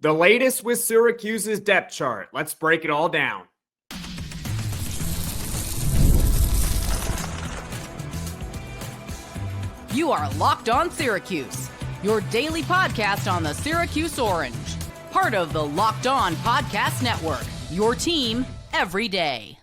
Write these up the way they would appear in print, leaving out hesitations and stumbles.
The latest with Syracuse's depth chart. Let's break it all down. You are Locked On Syracuse, your daily podcast on the Syracuse Orange. Part of the Locked On Podcast Network, your team every day.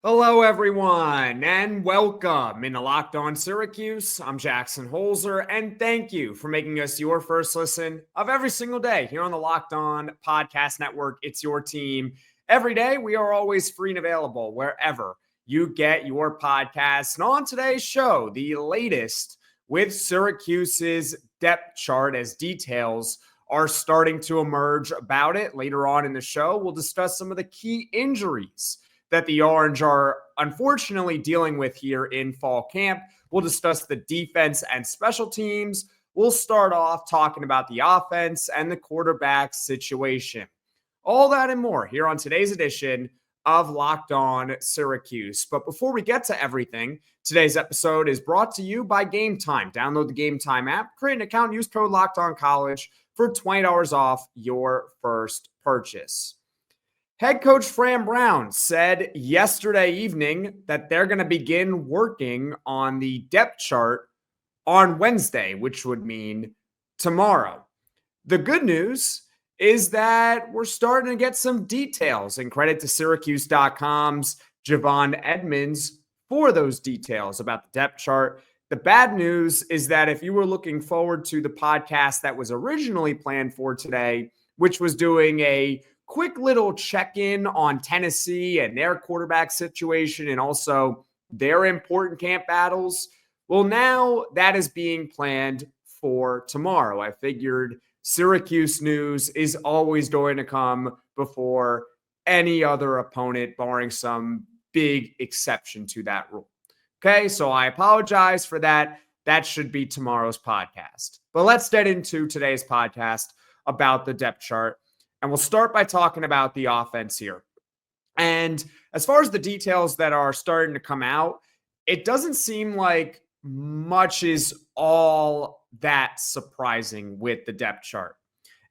Hello, everyone, and welcome into Locked On Syracuse. I'm Jackson Holzer, and thank you for making us your first listen of every single day here on the Locked On Podcast Network. It's your team every day. We are always free and available wherever you get your podcasts. And on today's show, the latest with Syracuse's depth chart as details are starting to emerge about it. Later on in the show, we'll discuss some of the key injuries that the Orange are unfortunately dealing with here in fall camp. We'll discuss the defense and special teams. We'll start off talking about the offense and the quarterback situation. All that and more here on today's edition of Locked On Syracuse. But before we get to everything, today's episode is brought to you by Game Time. Download the Game Time app, create an account, use code LOCKEDONCollege for $20 off your first purchase. Head coach Fran Brown said yesterday evening that they're going to begin working on the depth chart on Wednesday, which would mean tomorrow. The good news is that we're starting to get some details, and credit to Syracuse.com's Javon Edmonds for those details about the depth chart. The bad news is that if you were looking forward to the podcast that was originally planned for today, which was doing a quick little check-in on Tennessee and their quarterback situation and also their important camp battles, well, now that is being planned for tomorrow. I figured Syracuse news is always going to come before any other opponent, barring some big exception to that rule. Okay, so I apologize for that. That should be tomorrow's podcast. But let's get into today's podcast about the depth chart. And we'll start by talking about the offense here. And as far as the details that are starting to come out, it doesn't seem like much is all that surprising with the depth chart.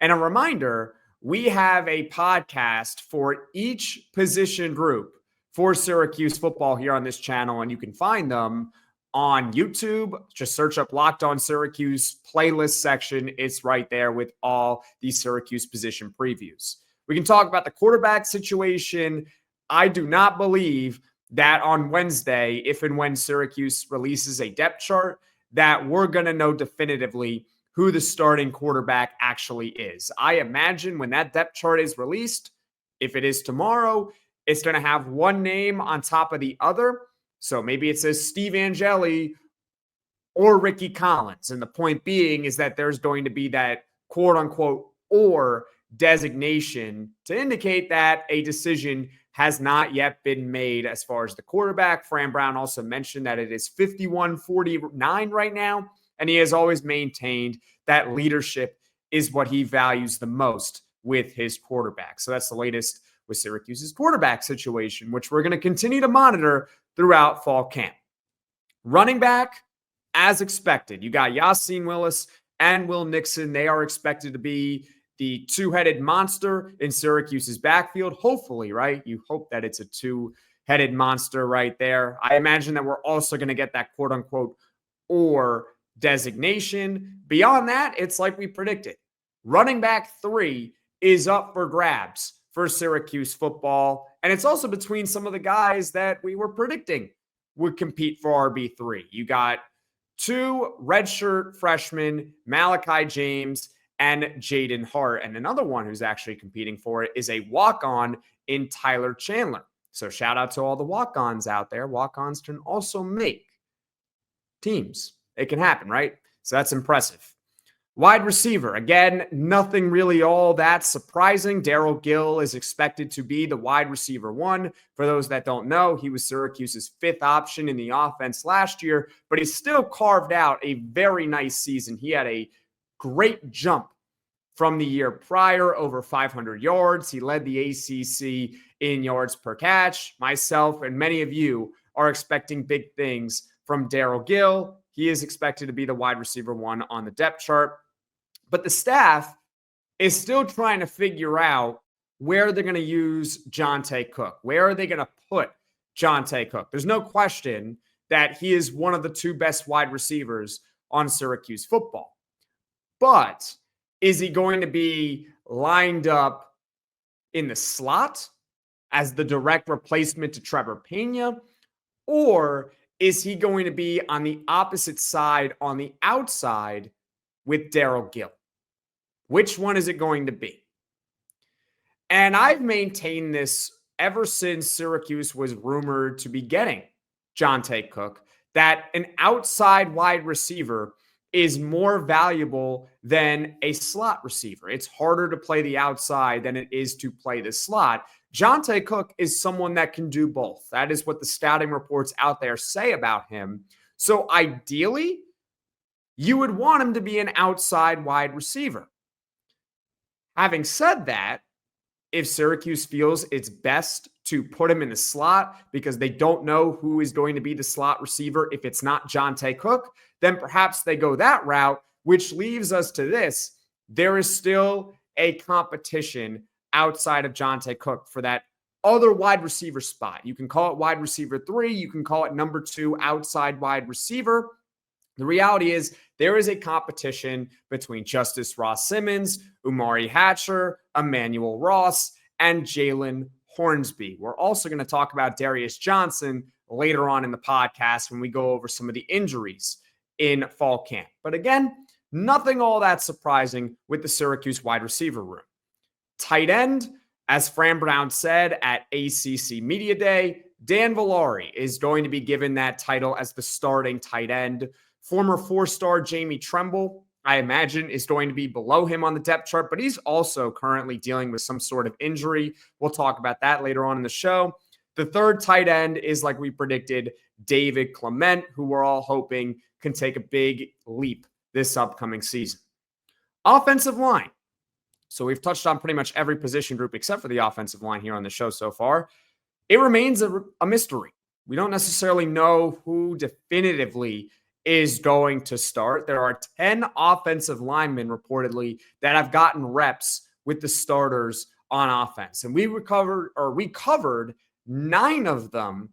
And a reminder, we have a podcast for each position group for Syracuse football here on this channel, and you can find them on YouTube. Just search up Locked On Syracuse playlist section. It's right there with all these Syracuse position previews. We can talk about the quarterback situation. I do not believe that on Wednesday, if and when Syracuse releases a depth chart, that we're going to know definitively who the starting quarterback actually is. I imagine when that depth chart is released, if it is tomorrow, it's going to have one name on top of the other. So maybe it says Steve Angeli or Rickie Collins. And the point being is that there's going to be that quote unquote or designation to indicate that a decision has not yet been made as far as the quarterback. Fran Brown also mentioned that it is 51-49 right now. And he has always maintained that leadership is what he values the most with his quarterback. So that's the latest with Syracuse's quarterback situation, which we're going to continue to monitor throughout fall camp. Running back, as expected, you got Yasin, Willis, and Will Nixon. They are expected to be the two-headed monster in Syracuse's backfield. Hopefully, right? You hope that it's a two-headed monster right there. I imagine that we're also going to get that quote-unquote or designation. Beyond that, it's like we predicted. Running back 3 is up for grabs for Syracuse football. And it's also between some of the guys that we were predicting would compete for RB3. You got 2 redshirt freshmen, Malachi James and Jaden Hart. And another one who's actually competing for it is a walk-on in Tyler Chandler. So shout out to all the walk-ons out there. Walk-ons can also make teams. It can happen, right? So that's impressive. Wide receiver, again, nothing really all that surprising. Darryl Gill is expected to be the wide receiver 1. For those that don't know, he was Syracuse's 5th option in the offense last year, but he still carved out a very nice season. He had a great jump from the year prior, over 500 yards. He led the ACC in yards per catch. Myself and many of you are expecting big things from Darryl Gill. He is expected to be the wide receiver 1 on the depth chart. But the staff is still trying to figure out where they're going to use Johntay Cook. Where are they going to put Johntay Cook? There's no question that he is one of the two best wide receivers on Syracuse football. But is he going to be lined up in the slot as the direct replacement to Trevor Pena? Or is he going to be on the opposite side on the outside with Daryl Gill? Which one is it going to be? And I've maintained this ever since Syracuse was rumored to be getting Johntay Cook, that an outside wide receiver is more valuable than a slot receiver. It's harder to play the outside than it is to play the slot. Johntay Cook is someone that can do both. That is what the scouting reports out there say about him. So ideally, you would want him to be an outside wide receiver. Having said that, if Syracuse feels it's best to put him in the slot because they don't know who is going to be the slot receiver if it's not Johntay Cook, then perhaps they go that route, which leaves us to this. There is still a competition outside of Johntay Cook for that other wide receiver spot. You can call it wide receiver 3. You can call it number 2 outside wide receiver. The reality is there is a competition between Justice Ross Simmons, Umari Hatcher, Emmanuel Ross, and Jalen Hornsby. We're also going to talk about Darius Johnson later on in the podcast when we go over some of the injuries in fall camp. But again, nothing all that surprising with the Syracuse wide receiver room. Tight end, as Fran Brown said at ACC Media Day, Dan Villari is going to be given that title as the starting tight end. Former 4-star Jamie Tremble, I imagine, is going to be below him on the depth chart, but he's also currently dealing with some sort of injury. We'll talk about that later on in the show. The third tight end is, like we predicted, David Clement, who we're all hoping can take a big leap this upcoming season. Offensive line. So we've touched on pretty much every position group except for the offensive line here on the show so far. It remains a mystery. We don't necessarily know who definitively is going to start. There are 10 offensive linemen reportedly that have gotten reps with the starters on offense. And we covered 9 of them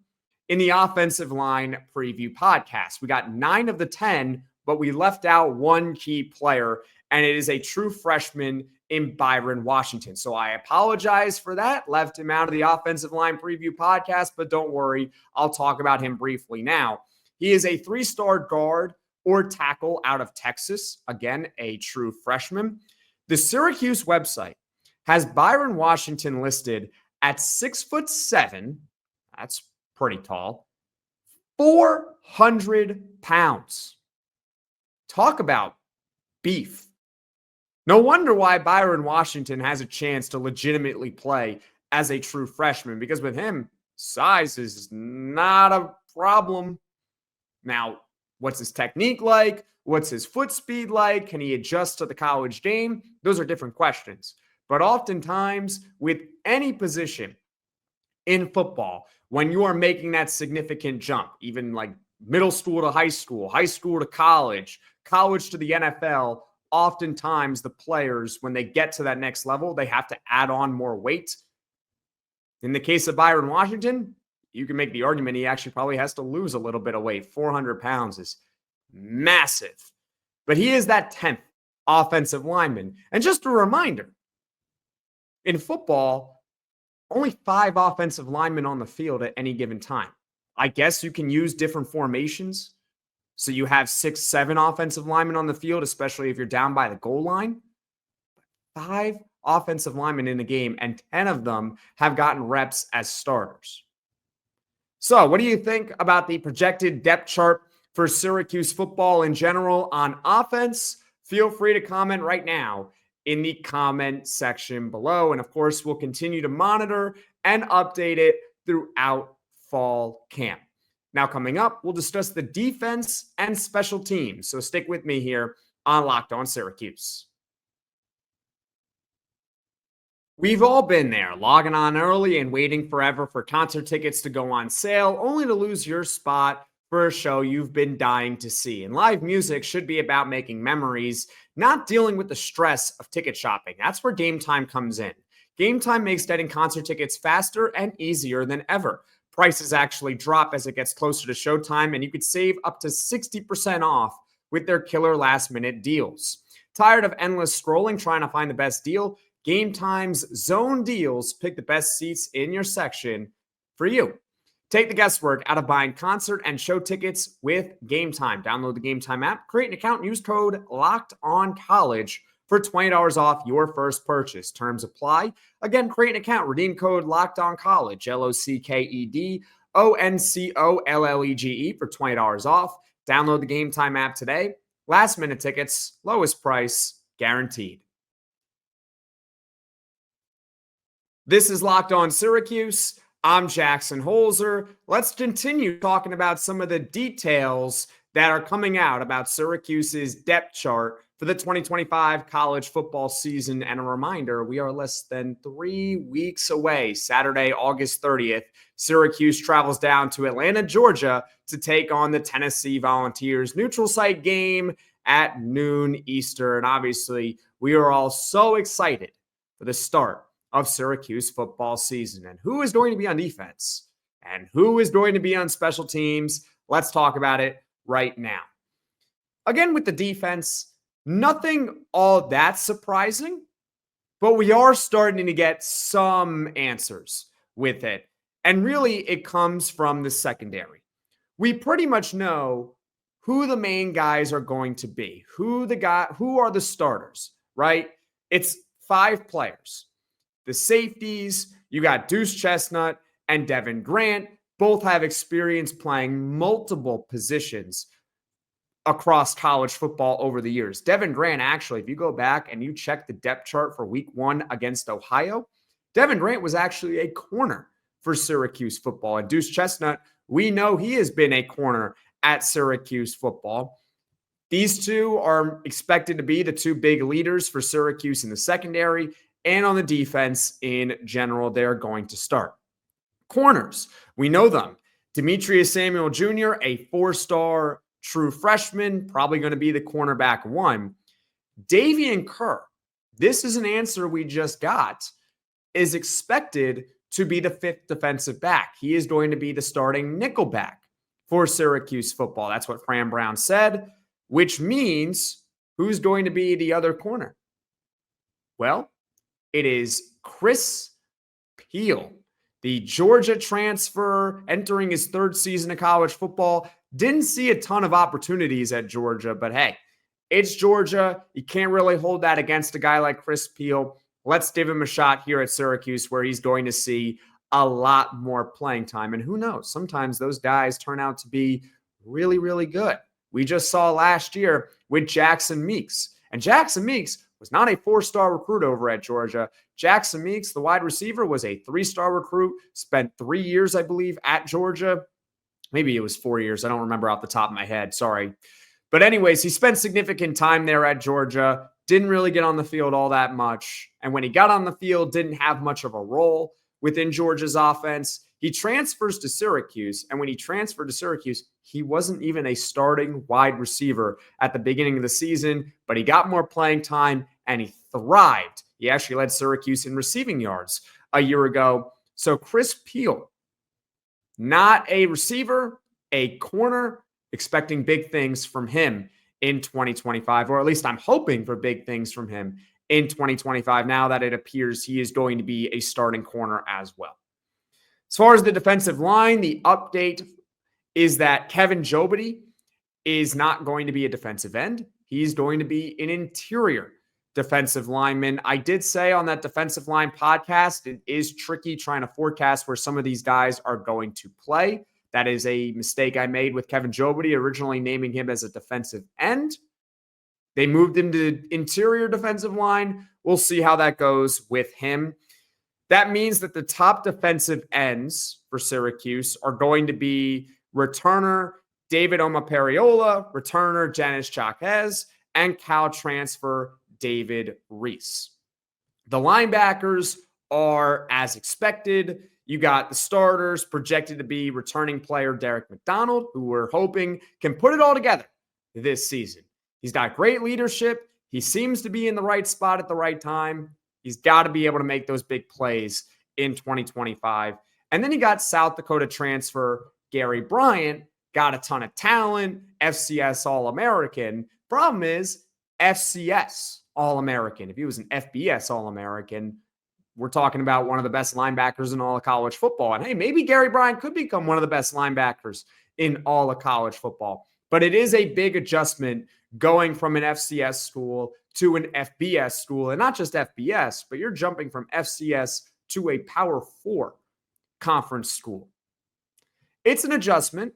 in the offensive line preview podcast. We got 9 of the 10, but we left out one key player, and it is a true freshman in Byron Washington. So I apologize for that. Left him out of the offensive line preview podcast, but don't worry. I'll talk about him briefly now. He is a 3-star guard or tackle out of Texas. Again, a true freshman. The Syracuse website has Byron Washington listed at 6'7". That's pretty tall. 400 pounds. Talk about beef. No wonder why Byron Washington has a chance to legitimately play as a true freshman, because with him, size is not a problem. Now, what's his technique like? What's his foot speed like? Can he adjust to the college game? Those are different questions. But oftentimes, with any position in football, when you are making that significant jump, even like middle school to high school to college to the NFL, oftentimes the players, when they get to that next level, they have to add on more weight. In the case of Byron Washington, you can make the argument he actually probably has to lose a little bit of weight. 400 pounds is massive. But he is that 10th offensive lineman. And just a reminder, in football, only 5 offensive linemen on the field at any given time. I guess you can use different formations. So you have 6, 7 offensive linemen on the field, especially if you're down by the goal line. 5 offensive linemen in the game, and 10 of them have gotten reps as starters. So what do you think about the projected depth chart for Syracuse football in general on offense? Feel free to comment right now in the comment section below. And of course, we'll continue to monitor and update it throughout fall camp. Now coming up, we'll discuss the defense and special teams. So stick with me here on Locked On Syracuse. We've all been there, logging on early and waiting forever for concert tickets to go on sale, only to lose your spot for a show you've been dying to see. And live music should be about making memories, not dealing with the stress of ticket shopping. That's where Game Time comes in. Game Time makes getting concert tickets faster and easier than ever. Prices actually drop as it gets closer to showtime, and you could save up to 60% off with their killer last-minute deals. Tired of endless scrolling trying to find the best deal? Game Time's Zone Deals pick the best seats in your section for you. Take the guesswork out of buying concert and show tickets with Game Time. Download the Game Time app, create an account, and use code LOCKEDONCollege for $20 off your first purchase. Terms apply. Again, create an account, redeem code LOCKEDONCollege, LOCKEDONCOLLEGE for $20 off. Download the Game Time app today. Last minute tickets, lowest price, guaranteed. This is Locked On Syracuse. I'm Jackson Holzer. Let's continue talking about some of the details that are coming out about Syracuse's depth chart for the 2025 college football season. And a reminder, we are less than 3 weeks away. Saturday, August 30th, Syracuse travels down to Atlanta, Georgia to take on the Tennessee Volunteers. Neutral site game at noon Eastern. Obviously, we are all so excited for the start of Syracuse football season. And who is going to be on defense? And who is going to be on special teams? Let's talk about it right now. Again, with the defense, nothing all that surprising, but we are starting to get some answers with it. And really, it comes from the secondary. We pretty much know who the main guys are going to be, who are the starters, right? It's 5 players. The safeties, you got Duce, Chestnut, and Devin Grant. Both have experience playing multiple positions across college football over the years. Devin Grant, actually, if you go back and you check the depth chart for week 1 against Ohio, Devin Grant was actually a corner for Syracuse football. And Duce Chestnut, we know he has been a corner at Syracuse football. These two are expected to be the 2 big leaders for Syracuse in the secondary. And on the defense in general, they're going to start. Corners, we know them. Demetrius Samuel Jr., a 4-star true freshman, probably going to be the cornerback 1. Davien Kerr, this is an answer we just got, is expected to be the 5th defensive back. He is going to be the starting nickel back for Syracuse football. That's what Fran Brown said, which means who's going to be the other corner? Well, it is Chris Peel, the Georgia transfer entering his 3rd season of college football. Didn't see a ton of opportunities at Georgia, but hey, it's Georgia. You can't really hold that against a guy like Chris Peel. Let's give him a shot here at Syracuse where he's going to see a lot more playing time. And who knows, sometimes those guys turn out to be really, really good. We just saw last year with Jackson Meeks. And Jackson Meeks was not a 4-star recruit over at Georgia. Jackson Meeks, the wide receiver, was a 3-star recruit, spent 3 years, I believe, at Georgia. Maybe it was 4 years. I don't remember off the top of my head. Sorry. But anyways, he spent significant time there at Georgia, didn't really get on the field all that much. And when he got on the field, didn't have much of a role within Georgia's offense. He transfers to Syracuse, and when he transferred to Syracuse, he wasn't even a starting wide receiver at the beginning of the season, but he got more playing time, and he thrived. He actually led Syracuse in receiving yards a year ago. So Chris Peel, not a receiver, a corner, expecting big things from him in 2025, or at least I'm hoping for big things from him in 2025, now that it appears he is going to be a starting corner as well. As far as the defensive line, the update is that Kevin Jobity is not going to be a defensive end. He's going to be an interior defensive lineman. I did say on that defensive line podcast, it is tricky trying to forecast where some of these guys are going to play. That is a mistake I made with Kevin Jobity, originally naming him as a defensive end. They moved him to interior defensive line. We'll see how that goes with him. That means that the top defensive ends for Syracuse are going to be returner David Omaperiola, returner Janice Chaquez, and Cal transfer David Reese. The linebackers are as expected. You got the starters projected to be returning player Derek McDonald, who we're hoping can put it all together this season. He's got great leadership. He seems to be in the right spot at the right time. He's got to be able to make those big plays in 2025. And then you got South Dakota transfer Gary Bryant, got a ton of talent, FCS All-American. Problem is, FCS All-American. If he was an FBS All-American, we're talking about one of the best linebackers in all of college football. And hey, maybe Gary Bryant could become one of the best linebackers in all of college football. But it is a big adjustment going from an FCS school to an FBS school. And not just FBS, but you're jumping from FCS to a Power 4 conference school. It's an adjustment.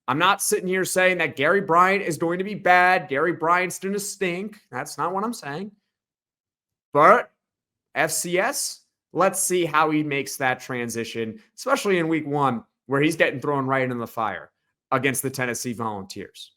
I'm not sitting here saying that Gary Bryant is going to be bad. Gary Bryant's going to stink. That's not what I'm saying. But FCS, let's see how he makes that transition, especially in week 1, where he's getting thrown right into the fire against the Tennessee Volunteers.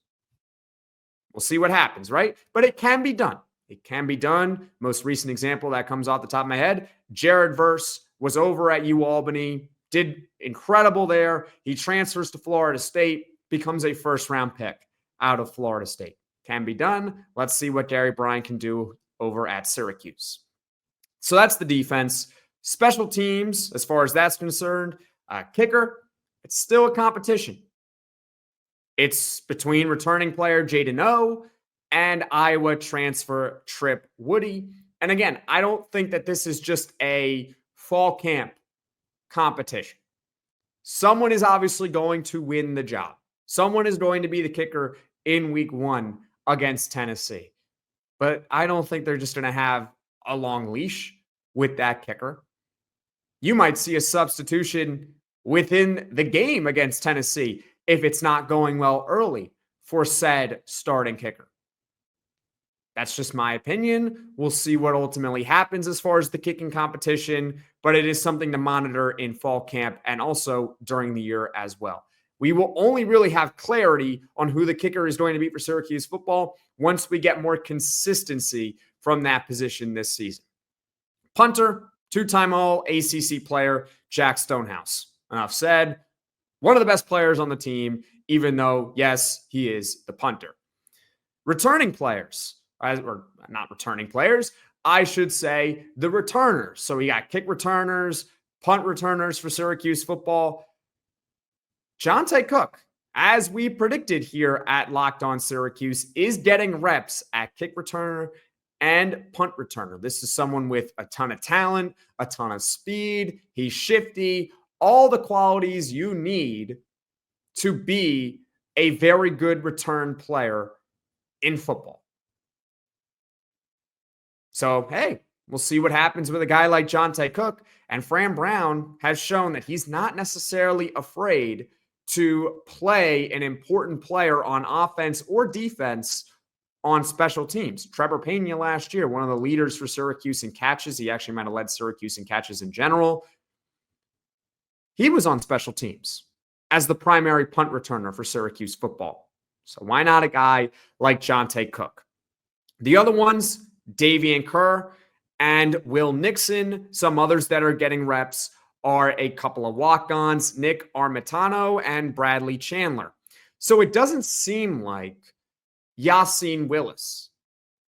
We'll see what happens, right? But it can be done. It can be done. Most recent example that comes off the top of my head, Jared Verse was over at UAlbany, did incredible there. He transfers to Florida State, becomes a first-round pick out of Florida State. Can be done. Let's see what Gary Bryant can do over at Syracuse. So that's the defense. Special teams, as far as that's concerned, kicker, it's still a competition. It's between returning player Jaden O and Iowa transfer Trip Woody. And again, I don't think that this is just a fall camp competition. Someone is obviously going to win the job. Someone is going to be the kicker in week 1 against Tennessee. But I don't think they're just going to have a long leash with that kicker. You might see a substitution within the game against Tennessee if it's not going well early for said starting kicker. That's just my opinion. We'll see what ultimately happens as far as the kicking competition, but it is something to monitor in fall camp and also during the year as well. We will only really have clarity on who the kicker is going to be for Syracuse football once we get more consistency from that position this season. Punter, 2-time All-ACC player, Jack Stonehouse. Enough said. One of the best players on the team, even though, yes, he is the punter. Returning players, or not returning players, I should say the returners. So we got kick returners, punt returners for Syracuse football. Johntay Cook, as we predicted here at Locked On Syracuse, is getting reps at kick returner and punt returner. This is someone with a ton of talent, a ton of speed. He's shifty, all the qualities you need to be a very good return player in football. So, hey, we'll see what happens with a guy like Johntay Cook. And Fran Brown has shown that he's not necessarily afraid to play an important player on offense or defense on special teams. Trevor Pena last year, one of the leaders for Syracuse in catches. He actually might have led Syracuse in catches in general. He was on special teams as the primary punt returner for Syracuse football. So why not a guy like Johntay Cook? The other ones, Davien Kerr and Will Nixon. Some others that are getting reps are a couple of walk-ons, Nick Armitano and Bradley Chandler. So it doesn't seem like Yasin Willis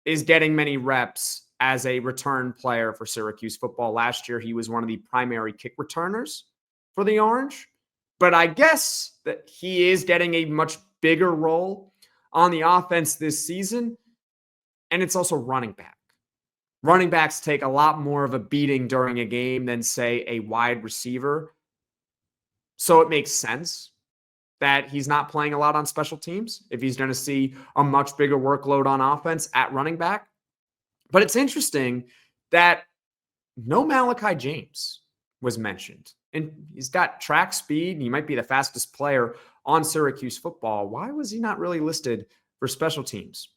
is getting many reps as a return player for Syracuse football. Last year, he was one of the primary kick returners for the Orange. But I guess that he is getting a much bigger role on the offense this season. And it's also running back. Running backs take a lot more of a beating during a game than, say, a wide receiver. So it makes sense that he's not playing a lot on special teams if he's going to see a much bigger workload on offense at running back. But it's interesting that no Malachi James was mentioned. And he's got track speed. And he might be the fastest player on Syracuse football. Why was he not really listed for special teams?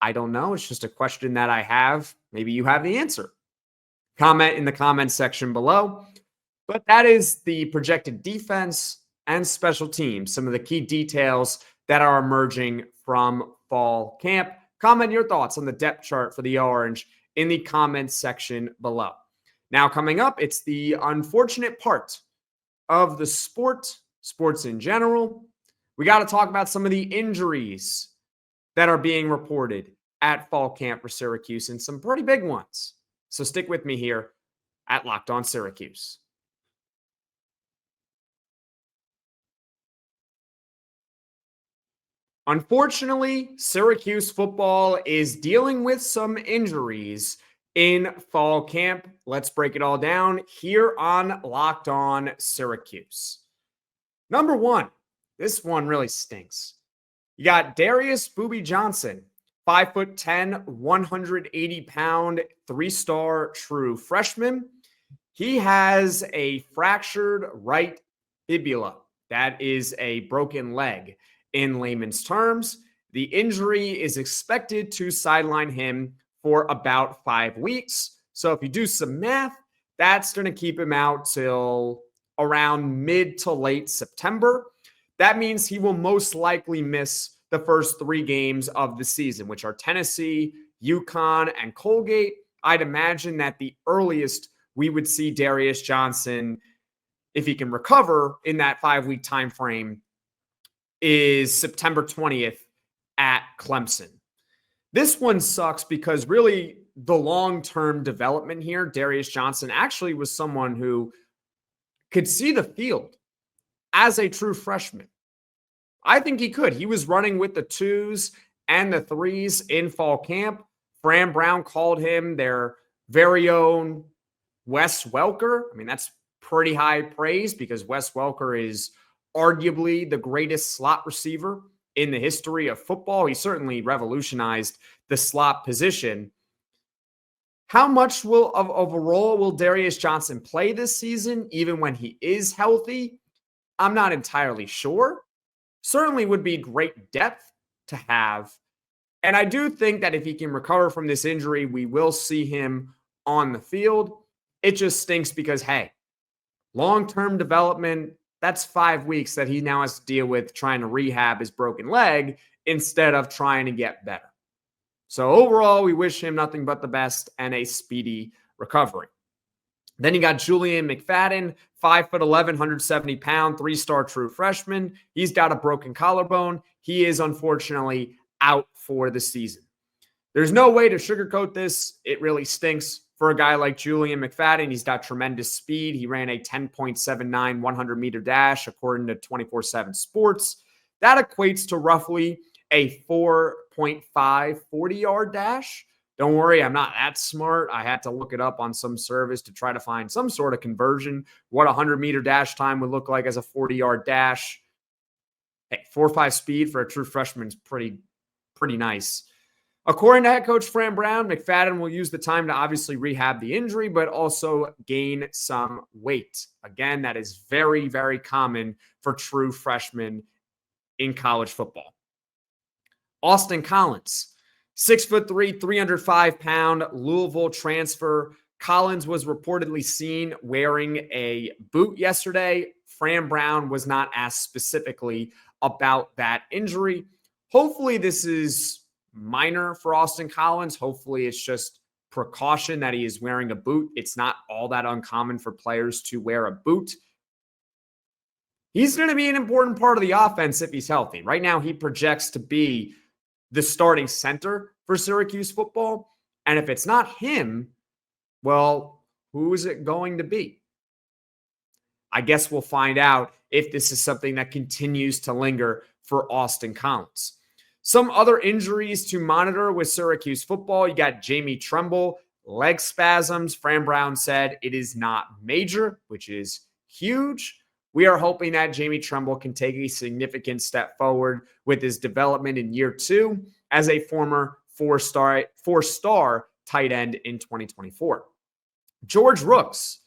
I don't know. It's just a question that I have. Maybe you have the answer. Comment in the comment section below. But that is the projected defense and special teams, some of the key details that are emerging from fall camp. Comment your thoughts on the depth chart for the Orange in the comments section below. Now coming up, it's the unfortunate part of the sports in general. We got to talk about some of the injuries that are being reported at fall camp for Syracuse and some pretty big ones. So stick with me here at Locked On Syracuse. Unfortunately, Syracuse football is dealing with some injuries in fall camp. Let's break it all down here on Locked On Syracuse. Number one, this one really stinks. You got Darius Johnson, 5'10", 180-pound, 3-star true freshman. He has a fractured right fibula. That is a broken leg in layman's terms. The injury is expected to sideline him for about 5 weeks. So if you do some math, that's going to keep him out till around mid to late September. That means he will most likely miss the first 3 games of the season, which are Tennessee, UConn, and Colgate. I'd imagine that the earliest we would see Darius Johnson, if he can recover in that 5-week time frame, is September 20th at Clemson. This one sucks because really the long-term development here, Darius Johnson actually was someone who could see the field as a true freshman. I think he could. He was running with the 2s and the 3s in fall camp. Fran Brown called him their very own Wes Welker. I mean, that's pretty high praise because Wes Welker is arguably the greatest slot receiver in the history of football. He certainly revolutionized the slot position. How much of a role will Darius Johnson play this season, even when he is healthy? I'm not entirely sure. Certainly would be great depth to have. And I do think that if he can recover from this injury, we will see him on the field. It just stinks because, hey, long-term development, that's 5 weeks that he now has to deal with trying to rehab his broken leg instead of trying to get better. So overall, we wish him nothing but the best and a speedy recovery. Then you got Julian McFadden, 5'11", 170-pound, 3-star true freshman. He's got a broken collarbone. He is unfortunately out for the season. There's no way to sugarcoat this. It really stinks for a guy like Julian McFadden. He's got tremendous speed. He ran a 10.79 100-meter dash, according to 24/7 Sports. That equates to roughly a 4.5 40-yard dash. Don't worry, I'm not that smart. I had to look it up on some service to try to find some sort of conversion, what a 100-meter dash time would look like as a 40-yard dash. Hey, 4.5 speed for a true freshman is pretty nice. According to head coach Fran Brown, McFadden will use the time to obviously rehab the injury, but also gain some weight. Again, that is very, very common for true freshmen in college football. Austin Collins, 6'3", 305-pound Louisville transfer. Collins was reportedly seen wearing a boot yesterday. Fran Brown was not asked specifically about that injury. Hopefully this is minor for Austin Collins. Hopefully it's just precaution that he is wearing a boot. It's not all that uncommon for players to wear a boot. He's going to be an important part of the offense if he's healthy. Right now he projects to be the starting center for Syracuse football. And if it's not him, well, who is it going to be? I guess we'll find out if this is something that continues to linger for Austin Collins. Some other injuries to monitor with Syracuse football. You got Jamie Tremble, leg spasms. Fran Brown said it is not major, which is huge. We are hoping that Jamie Tremble can take a significant step forward with his development in year 2 as a former four-star tight end in 2024. George Rooks,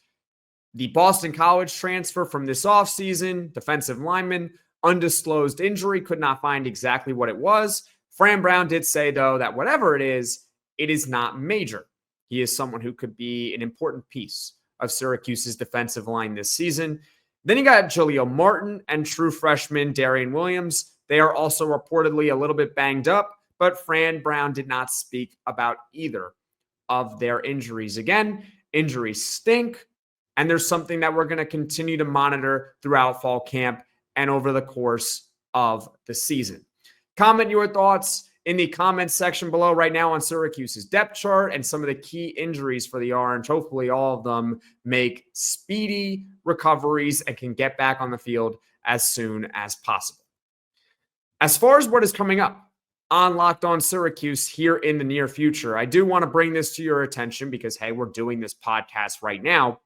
the Boston College transfer from this offseason, defensive lineman, undisclosed injury, could not find exactly what it was. Fran Brown did say, though, that whatever it is not major. He is someone who could be an important piece of Syracuse's defensive line this season. Then you got Jaleel Martin and true freshman Darian Williams. They are also reportedly a little bit banged up, but Fran Brown did not speak about either of their injuries. Again, injuries stink, and there's something that we're going to continue to monitor throughout fall camp and over the course of the season. Comment your thoughts in the comments section below right now on Syracuse's depth chart and some of the key injuries for the Orange. Hopefully all of them make speedy recoveries and can get back on the field as soon as possible. As far as what is coming up on Locked On Syracuse here in the near future, I do want to bring this to your attention because, hey, we're doing this podcast right now.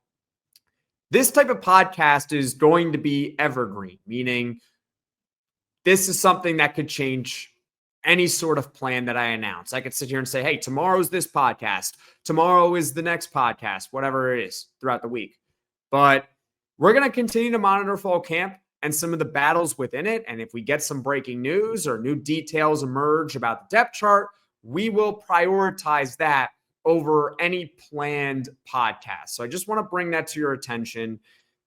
This type of podcast is going to be evergreen, meaning this is something that could change any sort of plan that I announce. I could sit here and say, hey, tomorrow's this podcast. Tomorrow is the next podcast, whatever it is throughout the week. But we're going to continue to monitor fall camp and some of the battles within it. And if we get some breaking news or new details emerge about the depth chart, we will prioritize that over any planned podcast. So I just want to bring that to your attention.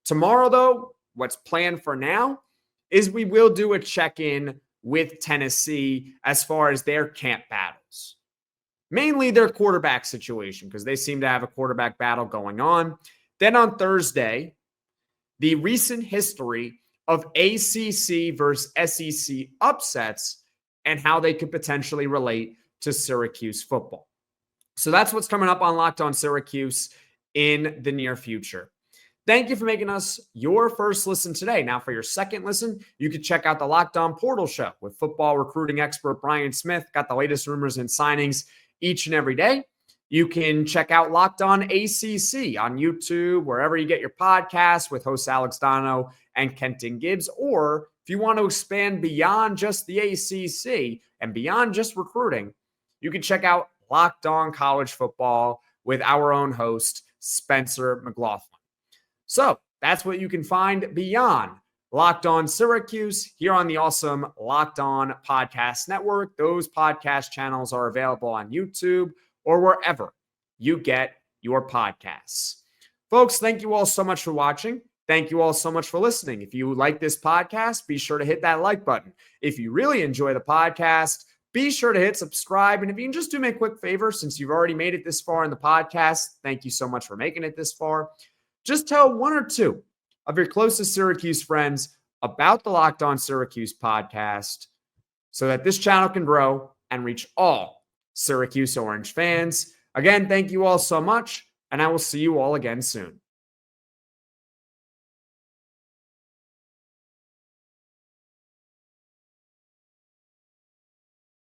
Tomorrow, though, what's planned for now is we will do a check-in with Tennessee as far as their camp battles. Mainly their quarterback situation, because they seem to have a quarterback battle going on. Then on Thursday, the recent history of ACC versus SEC upsets and how they could potentially relate to Syracuse football. So that's what's coming up on Locked On Syracuse in the near future. Thank you for making us your first listen today. Now, for your second listen, you can check out the Locked On Portal Show with football recruiting expert Brian Smith. Got the latest rumors and signings each and every day. You can check out Locked On ACC on YouTube, wherever you get your podcasts with hosts Alex Dono and Kenton Gibbs. Or if you want to expand beyond just the ACC and beyond just recruiting, you can check out Locked On College Football with our own host, Spencer McLaughlin. So that's what you can find beyond Locked On Syracuse here on the awesome Locked On Podcast Network. Those podcast channels are available on YouTube or wherever you get your podcasts. Folks, thank you all so much for watching. Thank you all so much for listening. If you like this podcast, be sure to hit that like button. If you really enjoy the podcast, be sure to hit subscribe. And if you can just do me a quick favor, since you've already made it this far in the podcast, thank you so much for making it this far. Just tell one or two of your closest Syracuse friends about the Locked On Syracuse podcast so that this channel can grow and reach all Syracuse Orange fans. Again, thank you all so much, and I will see you all again soon.